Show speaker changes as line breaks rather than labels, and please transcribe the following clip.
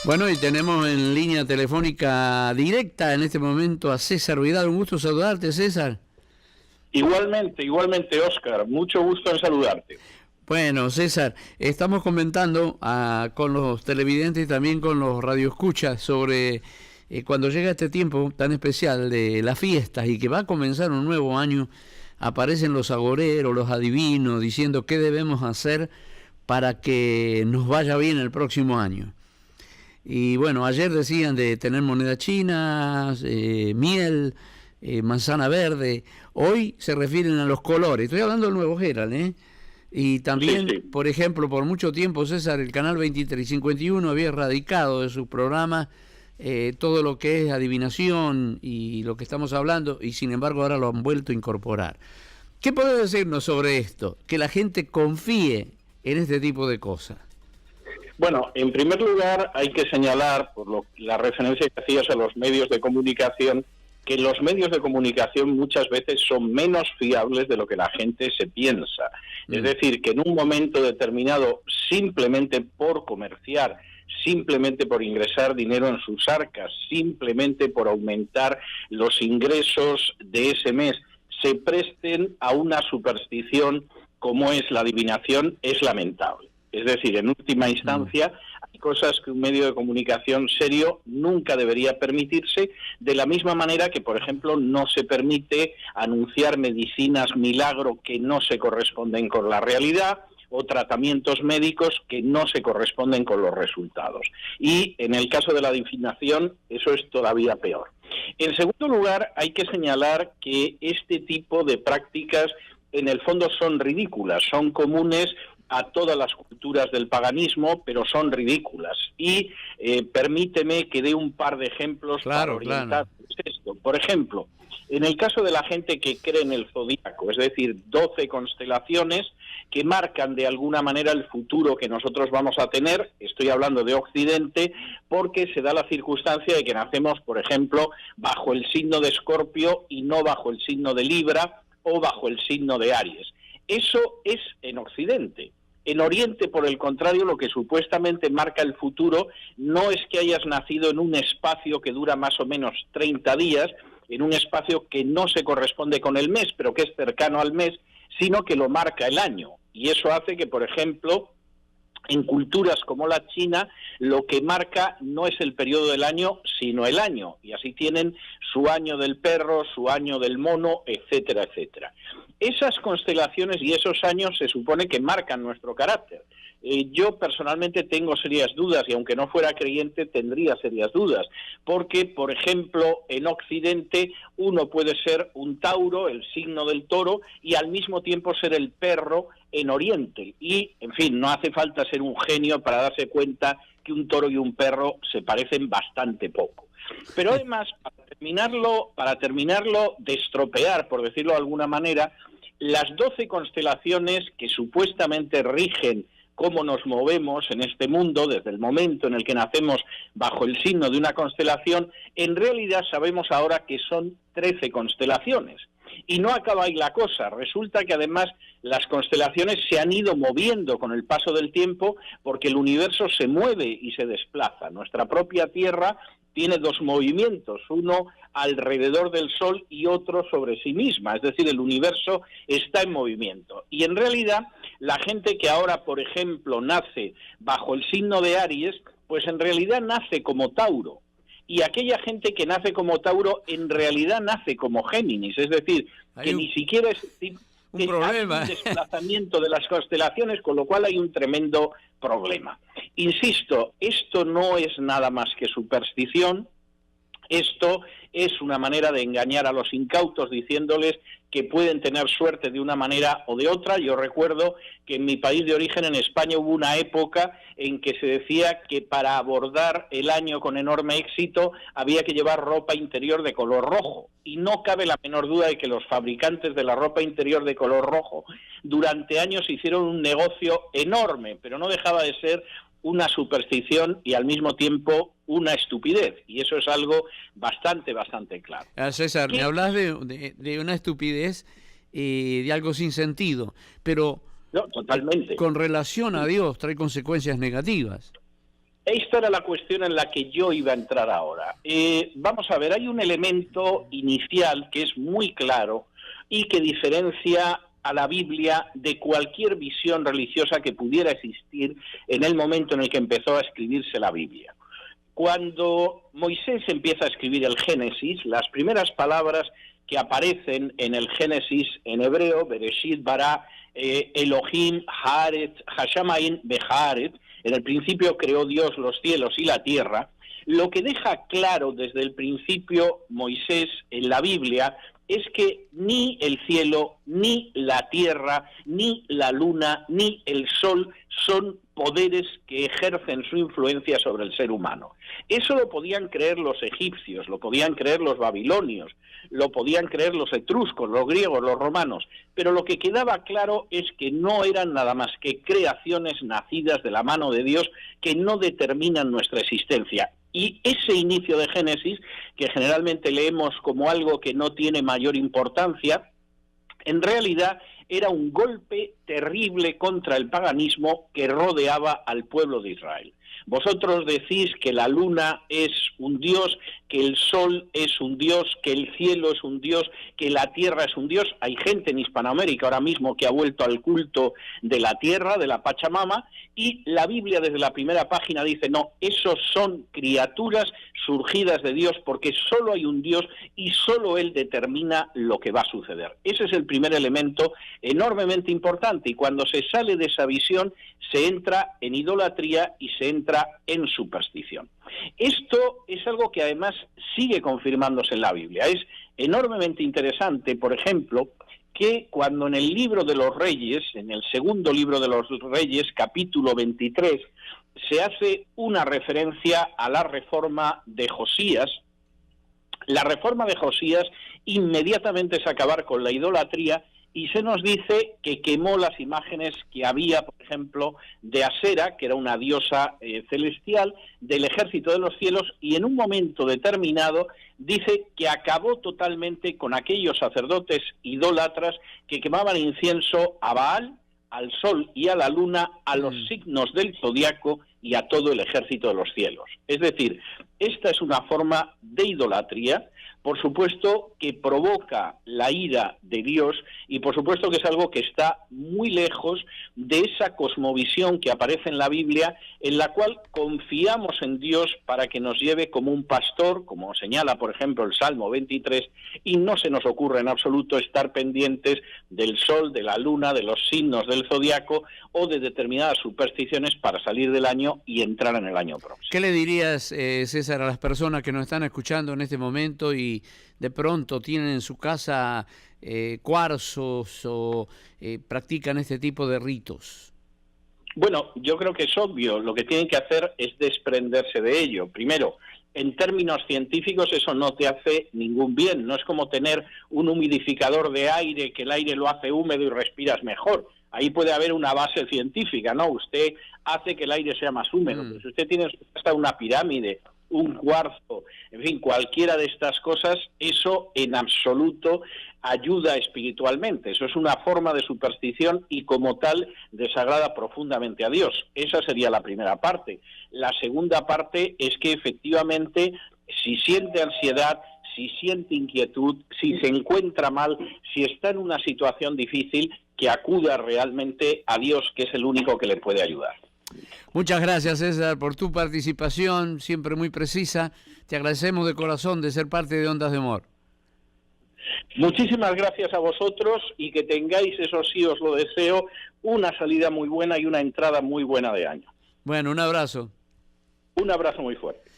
Bueno, y tenemos en línea telefónica directa en este momento a César Vidal. Un gusto saludarte, César.
Igualmente, Óscar. Mucho gusto en saludarte.
Bueno, César, estamos comentando con los televidentes y también con los radioescuchas sobre cuando llega este tiempo tan especial de las fiestas y que va a comenzar un nuevo año, aparecen los agoreros, los adivinos, diciendo qué debemos hacer para que nos vaya bien el próximo año. Y bueno, ayer decían de tener monedas chinas, miel, manzana verde. Hoy se refieren a los colores. Estoy hablando del nuevo Herald, ¿eh? Y también, sí. Por ejemplo, por mucho tiempo, César, el canal 23 y 51 había erradicado de su programa todo lo que es adivinación y lo que estamos hablando, y sin embargo ahora lo han vuelto a incorporar. ¿Qué puede decirnos sobre esto? Que la gente confíe en este tipo de cosas.
Bueno, en primer lugar hay que señalar, por la referencia que hacías a los medios de comunicación, que los medios de comunicación muchas veces son menos fiables de lo que la gente se piensa. Es decir, que en un momento determinado, simplemente por comerciar, simplemente por ingresar dinero en sus arcas, simplemente por aumentar los ingresos de ese mes, se presten a una superstición como es la adivinación, es lamentable. Es decir, en última instancia, hay cosas que un medio de comunicación serio nunca debería permitirse, de la misma manera que, por ejemplo, no se permite anunciar medicinas milagro que no se corresponden con la realidad, o tratamientos médicos que no se corresponden con los resultados. Y en el caso de la adivinación, eso es todavía peor. En segundo lugar, hay que señalar que este tipo de prácticas en el fondo son ridículas, son comunes a todas las culturas del paganismo, pero son ridículas. Y permíteme que dé un par de ejemplos para orientar esto. Por ejemplo, en el caso de la gente que cree en el zodíaco, es decir, 12 constelaciones que marcan de alguna manera el futuro que nosotros vamos a tener, estoy hablando de Occidente, porque se da la circunstancia de que nacemos, por ejemplo, bajo el signo de Escorpio y no bajo el signo de Libra o bajo el signo de Aries. Eso es en Occidente. En Oriente, por el contrario, lo que supuestamente marca el futuro no es que hayas nacido en un espacio que dura más o menos 30 días, en un espacio que no se corresponde con el mes, pero que es cercano al mes, sino que lo marca el año. Y eso hace que, por ejemplo, en culturas como la China, lo que marca no es el periodo del año, sino el año. Y así tienen su año del perro, su año del mono, etcétera, etcétera. Esas constelaciones y esos años se supone que marcan nuestro carácter. Yo personalmente tengo serias dudas, y aunque no fuera creyente tendría serias dudas, porque, por ejemplo, en Occidente uno puede ser un Tauro, el signo del toro, y al mismo tiempo ser el perro en Oriente. Y, en fin, no hace falta ser un genio para darse cuenta que un toro y un perro se parecen bastante poco. Pero además, para terminarlo de estropear, por decirlo de alguna manera, las 12 constelaciones que supuestamente rigen cómo nos movemos en este mundo desde el momento en el que nacemos bajo el signo de una constelación, en realidad sabemos ahora que son 13 constelaciones. Y no acaba ahí la cosa, resulta que además las constelaciones se han ido moviendo con el paso del tiempo porque el universo se mueve y se desplaza. Nuestra propia Tierra tiene dos movimientos, uno alrededor del Sol y otro sobre sí misma, es decir, el universo está en movimiento. Y en realidad, la gente que ahora, por ejemplo, nace bajo el signo de Aries, pues en realidad nace como Tauro. Y aquella gente que nace como Tauro, en realidad nace como Géminis, es decir, que ni siquiera es un problema. Hay un desplazamiento de las constelaciones, con lo cual hay un tremendo problema. Insisto, esto no es nada más que superstición, esto es una manera de engañar a los incautos diciéndoles que pueden tener suerte de una manera o de otra. Yo recuerdo que en mi país de origen, en España, hubo una época en que se decía que para abordar el año con enorme éxito había que llevar ropa interior de color rojo. Y no cabe la menor duda de que los fabricantes de la ropa interior de color rojo durante años hicieron un negocio enorme, pero no dejaba de ser una superstición y al mismo tiempo una estupidez, y eso es algo bastante claro.
César, me hablas de una estupidez, de algo sin sentido, pero
no, totalmente.
Con relación a Dios trae consecuencias negativas.
Esta era la cuestión en la que yo iba a entrar ahora. Vamos a ver, hay un elemento inicial que es muy claro y que diferencia a la Biblia de cualquier visión religiosa que pudiera existir en el momento en el que empezó a escribirse la Biblia. Cuando Moisés empieza a escribir el Génesis, las primeras palabras que aparecen en el Génesis en hebreo, Bereshit bara Elohim haaretz hashamayim behaaretz, en el principio creó Dios los cielos y la tierra, lo que deja claro desde el principio Moisés en la Biblia es que ni el cielo, ni la tierra, ni la luna, ni el sol son poderes que ejercen su influencia sobre el ser humano. Eso lo podían creer los egipcios, lo podían creer los babilonios, lo podían creer los etruscos, los griegos, los romanos, pero lo que quedaba claro es que no eran nada más que creaciones nacidas de la mano de Dios que no determinan nuestra existencia. Y ese inicio de Génesis, que generalmente leemos como algo que no tiene mayor importancia, en realidad era un golpe terrible contra el paganismo que rodeaba al pueblo de Israel. Vosotros decís que la luna es un dios, que el sol es un dios, que el cielo es un dios, que la tierra es un dios. Hay gente en Hispanoamérica ahora mismo que ha vuelto al culto de la tierra, de la Pachamama, y la Biblia desde la primera página dice, no, esos son criaturas surgidas de Dios porque solo hay un Dios y solo Él determina lo que va a suceder. Ese es el primer elemento enormemente importante, y cuando se sale de esa visión se entra en idolatría y se entra en superstición. Esto es algo que además sigue confirmándose en la Biblia. Es enormemente interesante, por ejemplo, que cuando en el libro de los Reyes, en el segundo libro de los Reyes, capítulo 23, se hace una referencia a la reforma de Josías. La reforma de Josías inmediatamente es acabar con la idolatría y se nos dice que quemó las imágenes que había, por ejemplo, de Asera, que era una diosa celestial, del ejército de los cielos, y en un momento determinado dice que acabó totalmente con aquellos sacerdotes idólatras que quemaban incienso a Baal, al sol y a la luna, a los signos del zodiaco y a todo el ejército de los cielos. Es decir, esta es una forma de idolatría, por supuesto que provoca la ira de Dios y por supuesto que es algo que está muy lejos de esa cosmovisión que aparece en la Biblia, en la cual confiamos en Dios para que nos lleve como un pastor, como señala por ejemplo el Salmo 23, y no se nos ocurre en absoluto estar pendientes del sol, de la luna, de los signos del zodiaco o de determinadas supersticiones para salir del año y entrar en el año próximo.
¿Qué le dirías, César, a las personas que nos están escuchando en este momento y de pronto tienen en su casa cuarzos o practican este tipo de ritos?
Bueno, yo creo que es obvio. Lo que tienen que hacer es desprenderse de ello. Primero, en términos científicos eso no te hace ningún bien. No es como tener un humidificador de aire, que el aire lo hace húmedo y respiras mejor. Ahí puede haber una base científica, ¿no? Usted hace que el aire sea más húmedo. Pero si usted tiene en su casa una pirámide, un cuarzo, en fin, cualquiera de estas cosas, eso en absoluto ayuda espiritualmente. Eso es una forma de superstición y como tal desagrada profundamente a Dios. Esa sería la primera parte. La segunda parte es que efectivamente si siente ansiedad, si siente inquietud, si se encuentra mal, si está en una situación difícil, que acuda realmente a Dios, que es el único que le puede ayudar.
Muchas gracias, César, por tu participación, siempre muy precisa. Te agradecemos de corazón de ser parte de Ondas de Amor.
Muchísimas gracias a vosotros y que tengáis, eso sí os lo deseo, una salida muy buena y una entrada muy buena de año.
Bueno, un abrazo.
Un abrazo muy fuerte.